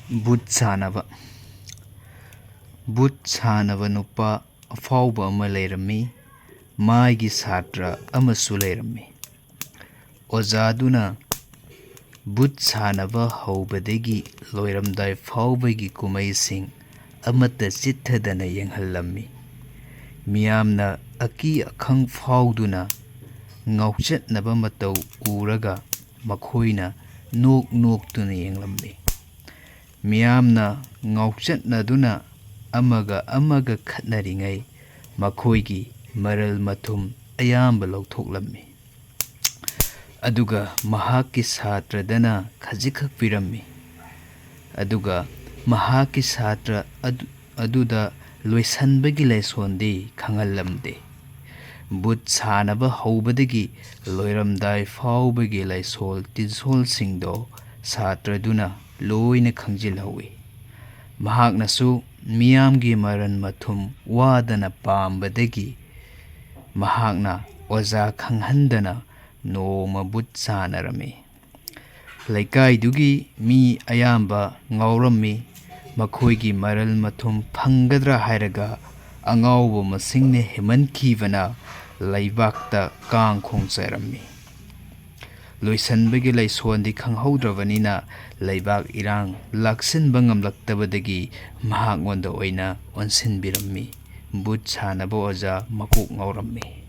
Bhoot Sanaba. Bhoot Sanaba nupa afauba ama leirami, maigi satra amasu leirami. Ozaduna Bhoot Sanaba haubadegi loiramdai faubagi kumaising amata chithadana yenghallammi. Miyamna aki akhang fauduna ngauchatnaba matau uraga makhoina nok noktuna yenglammi. Miyamna ngauchatnaduna amaga khatnaringai makhoigi maral mathum ayamba lauthoklammi. Aduga mahaki satradana khajikak pirammi. Aduga mahaki satra aduda loisanbagi laisonde khangallamde. Bhoot Sanaba haubadagi loiramdai faubagi laisol tinsol singdo satraduna loina khangjilhawi. Mahaknasu miyamgi maran mathum wadana pambadagi mahakna oza khanghandana noma Bhoot Sanarami. Laikaidugi mi ayamba ngaurammi makhoigi maral mathum phangadra hairaga angaubo masingne hemankhibana laibakta kang khongchairammi. Loisanbagi laisondi khanghaudраvanina laibak irang laksinba ngamlaktabadagi mahakngonda oina onsinbirammi. Bhoot Sanaba oza makok ngaurammi.